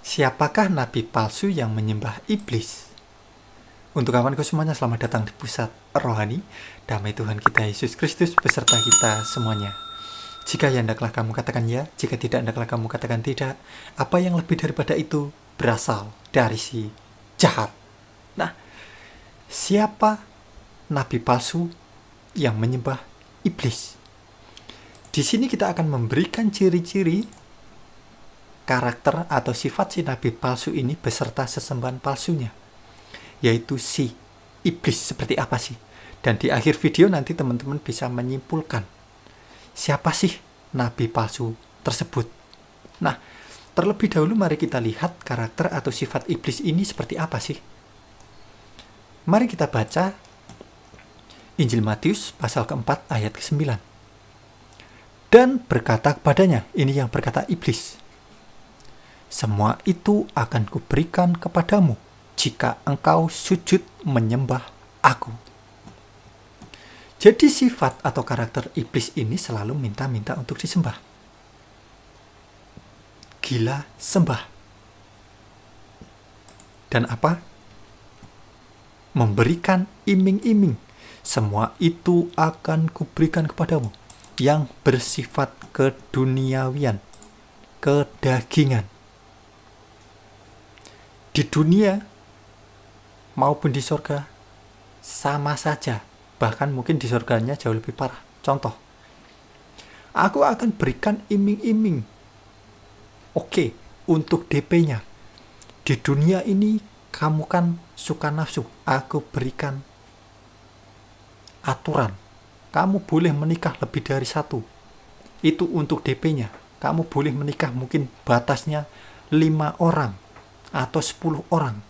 Siapakah nabi palsu yang menyembah iblis? Untuk kawanku semuanya, selamat datang di Pusat Rohani. Damai Tuhan kita Yesus Kristus beserta kita semuanya. Jika ya hendaklah kamu katakan ya, jika tidak hendaklah kamu katakan tidak. Apa yang lebih daripada itu berasal dari si jahat. Nah, siapa nabi palsu yang menyembah iblis? Di sini kita akan memberikan ciri-ciri karakter atau sifat si nabi palsu ini beserta sesembahan palsunya, yaitu si iblis seperti apa sih. Dan di akhir video nanti teman-teman bisa menyimpulkan siapa sih nabi palsu tersebut. Nah, terlebih dahulu mari kita lihat karakter atau sifat iblis ini seperti apa sih. Mari kita baca Injil Matius pasal keempat ayat ke-9. Dan berkata kepadanya, ini yang berkata iblis, semua itu akan kuberikan kepadamu jika engkau sujud menyembah aku. Jadi sifat atau karakter iblis ini selalu minta-minta untuk disembah. Gila sembah. Dan apa? Memberikan iming-iming. Semua itu akan kuberikan kepadamu. Yang bersifat keduniawian, kedagingan. Di dunia maupun di surga sama saja, bahkan mungkin di surganya jauh lebih parah. Contoh, aku akan berikan iming-iming. Oke, untuk DP-nya. Di dunia ini kamu kan suka nafsu, aku berikan aturan. Kamu boleh menikah lebih dari satu. Itu untuk DP-nya. Kamu boleh menikah mungkin batasnya 5 orang atau 10 orang.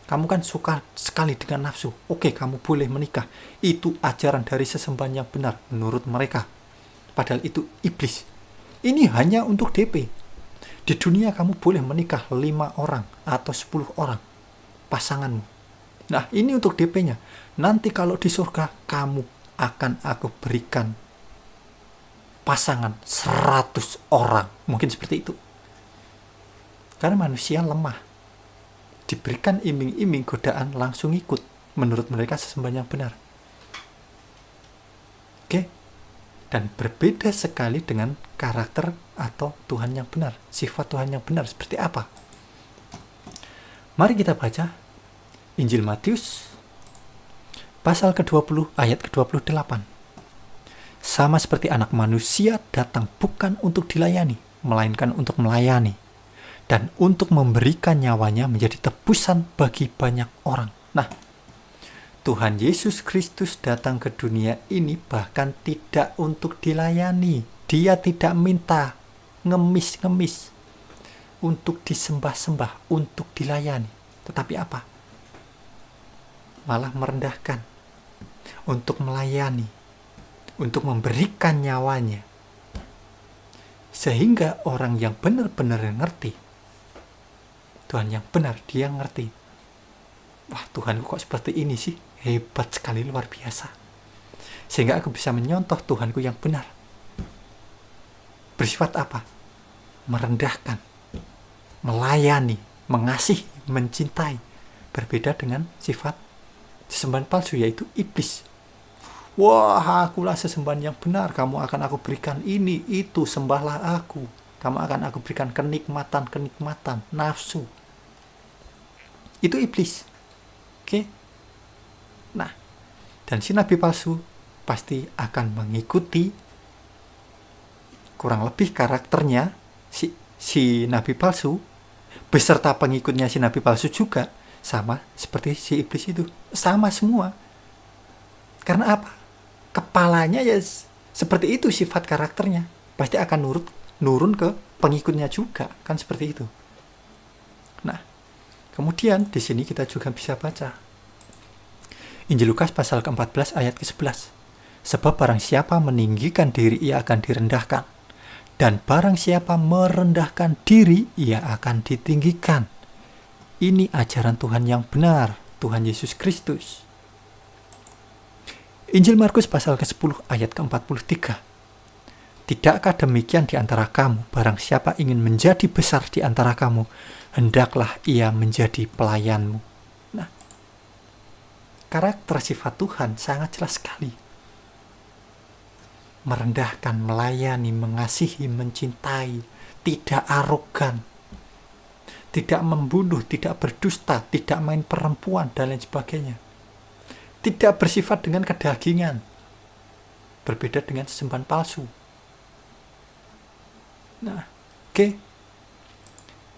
Kamu kan suka sekali dengan nafsu. Oke, kamu boleh menikah. Itu ajaran dari sesembahan yang benar menurut mereka. Padahal itu iblis. Ini hanya untuk DP. Di dunia kamu boleh menikah 5 orang atau 10 orang pasanganmu. Nah, ini untuk DP-nya. Nanti kalau di surga kamu akan aku berikan pasangan 100 orang. Mungkin seperti itu. Karena manusia lemah. Diberikan iming-iming godaan langsung ikut. Menurut mereka sesembahan yang benar. Oke? Dan berbeda sekali dengan karakter atau Tuhan yang benar. Sifat Tuhan yang benar seperti apa? Mari kita baca Injil Matius pasal ke-20 ayat ke-28. Sama seperti anak manusia datang bukan untuk dilayani, melainkan untuk melayani. Dan untuk memberikan nyawanya menjadi tebusan bagi banyak orang. Nah, Tuhan Yesus Kristus datang ke dunia ini bahkan tidak untuk dilayani. Dia tidak minta ngemis-ngemis untuk disembah-sembah, untuk dilayani. Tetapi apa? Malah merendahkan untuk melayani, untuk memberikan nyawanya. Sehingga orang yang benar-benar ngerti, Tuhan yang benar, dia ngerti. Wah, Tuhanku kok seperti ini sih? Hebat sekali, luar biasa. Sehingga aku bisa menyontoh Tuhanku yang benar. Bersifat apa? Merendahkan, melayani, mengasihi, mencintai. Berbeda dengan sifat sesembahan palsu, yaitu iblis. Wah, akulah sesembahan yang benar. Kamu akan aku berikan ini, itu, sembahlah aku. Kamu akan aku berikan kenikmatan, nafsu. Itu iblis. Oke? Nah, dan si nabi palsu pasti akan mengikuti kurang lebih karakternya si nabi palsu beserta pengikutnya si nabi palsu juga sama seperti si iblis itu. Sama semua. Karena apa? Kepalanya ya seperti itu sifat karakternya. Pasti akan nurun ke pengikutnya juga, kan seperti itu. Nah, kemudian di sini kita juga bisa baca Injil Lukas pasal ke-14 ayat ke-11. Sebab barang siapa meninggikan diri, ia akan direndahkan. Dan barang siapa merendahkan diri, ia akan ditinggikan. Ini ajaran Tuhan yang benar, Tuhan Yesus Kristus. Injil Markus pasal ke-10 ayat ke-43. Tidakkah demikian di antara kamu? Barang siapa ingin menjadi besar di antara kamu, hendaklah ia menjadi pelayanmu. Nah, karakter sifat Tuhan sangat jelas sekali. Merendahkan, melayani, mengasihi, mencintai, tidak arogan, tidak membunuh, tidak berdusta, tidak main perempuan, dan lain sebagainya. Tidak bersifat dengan kedagingan, berbeda dengan sesembahan palsu. Nah, oke.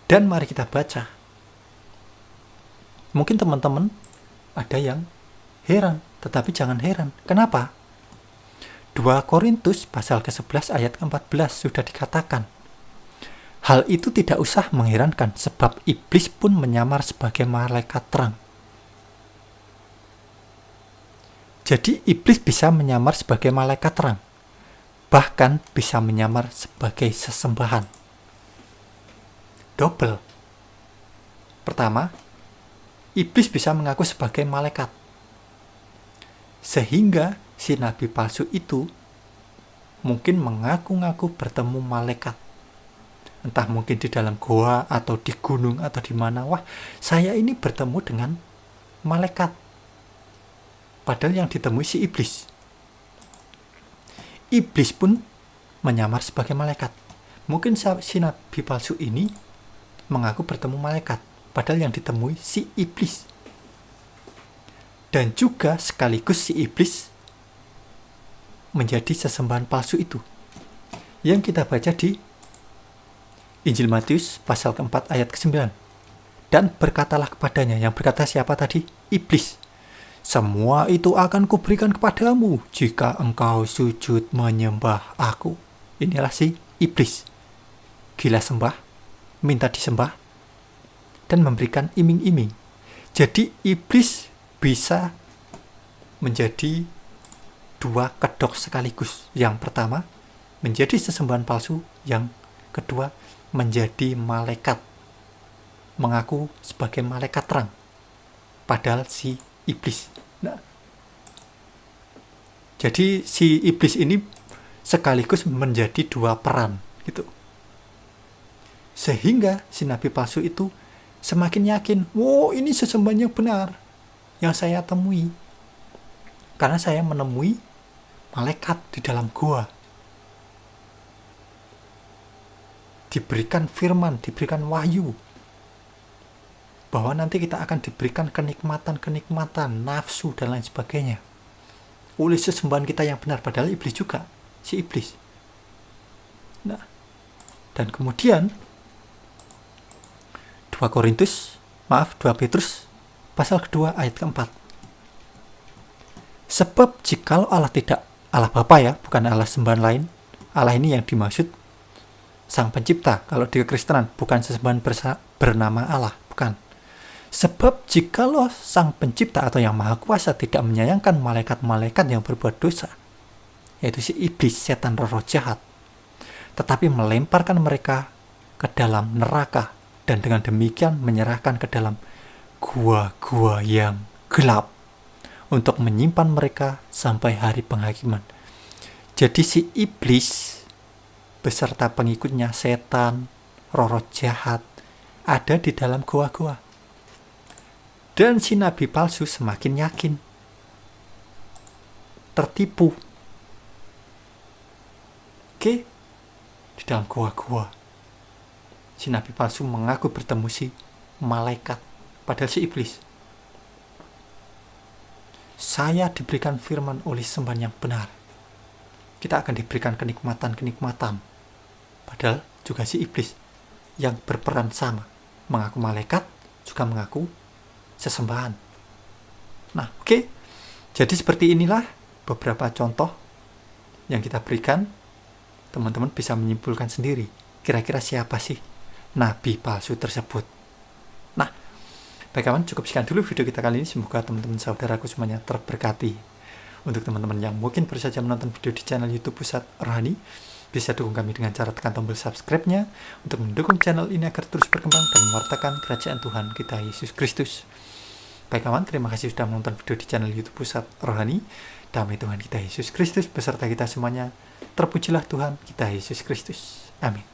Dan mari kita baca. Mungkin teman-teman ada yang heran, tetapi jangan heran. Kenapa? 2 Korintus pasal ke-11 ayat ke-14 sudah dikatakan. Hal itu tidak usah mengherankan, sebab iblis pun menyamar sebagai malaikat terang. Jadi iblis bisa menyamar sebagai malaikat terang, bahkan bisa menyamar sebagai sesembahan. Double. Pertama, iblis bisa mengaku sebagai malaikat, sehingga si nabi palsu itu mungkin mengaku-ngaku bertemu malaikat. Entah mungkin di dalam goa atau di gunung atau di mana. Wah, saya ini bertemu dengan malaikat. Padahal yang ditemui si iblis. Iblis pun menyamar sebagai malaikat. Mungkin si nabi palsu ini mengaku bertemu malaikat, padahal yang ditemui si iblis. Dan juga sekaligus si iblis menjadi sesembahan palsu itu. Yang kita baca di Injil Matius pasal ke-4 ayat ke-9. Dan berkatalah kepadanya, yang berkata siapa tadi? Iblis. Semua itu akan kuberikan kepadamu jika engkau sujud menyembah aku. Inilah si iblis. Gila sembah, minta disembah, dan memberikan iming-iming. Jadi iblis bisa menjadi 2 kedok sekaligus. Yang pertama, menjadi sesembahan palsu. Yang kedua, menjadi malaikat. Mengaku sebagai malaikat terang. Padahal si iblis. Nah, jadi si iblis ini sekaligus menjadi 2 peran gitu. Sehingga si nabi palsu itu semakin yakin, wow, ini sesembahan yang benar yang saya temui. Karena saya menemui malaikat di dalam goa. Diberikan firman, diberikan wahyu, bahwa nanti kita akan diberikan kenikmatan-kenikmatan, nafsu, dan lain sebagainya. Oleh sesembahan kita yang benar, padahal iblis juga, si iblis. Nah, dan kemudian 2 Petrus pasal kedua ayat ke-4. Sebab jikalau Allah tidak, Allah Bapa ya, bukan Allah sembahan lain. Allah ini yang dimaksud Sang Pencipta. Kalau di kekristenan, bukan sesembahan bernama Allah, bukan. Sebab jikalau Sang Pencipta atau yang Maha Kuasa tidak menyayangkan malaikat-malaikat yang berbuat dosa, yaitu si iblis, setan, roh jahat, tetapi melemparkan mereka ke dalam neraka, dan dengan demikian menyerahkan ke dalam gua-gua yang gelap untuk menyimpan mereka sampai hari penghakiman. Jadi si iblis beserta pengikutnya, setan, roh jahat, ada di dalam gua-gua. Dan si nabi palsu semakin yakin, tertipu. Oke, di dalam gua-gua si nabi palsu mengaku bertemu si malaikat, padahal si iblis. Saya diberikan firman oleh sembahan yang benar. Kita akan diberikan kenikmatan-kenikmatan. Padahal juga si iblis yang berperan sama, mengaku malaikat, juga mengaku sesembahan. Nah, oke. Jadi seperti inilah beberapa contoh yang kita berikan. Teman-teman bisa menyimpulkan sendiri, kira-kira siapa sih nabi palsu tersebut. Nah, baik kawan, cukup sekian dulu video kita kali ini. Semoga teman-teman saudaraku semuanya terberkati. Untuk teman-teman yang mungkin baru saja menonton video di channel YouTube Pusat Rohani, bisa dukung kami dengan cara tekan tombol subscribe-nya untuk mendukung channel ini agar terus berkembang dan mewartakan kerajaan Tuhan kita Yesus Kristus. Baik kawan, terima kasih sudah menonton video di channel YouTube Pusat Rohani. Damai Tuhan kita Yesus Kristus beserta kita semuanya Terpujilah Tuhan kita Yesus Kristus. Amin.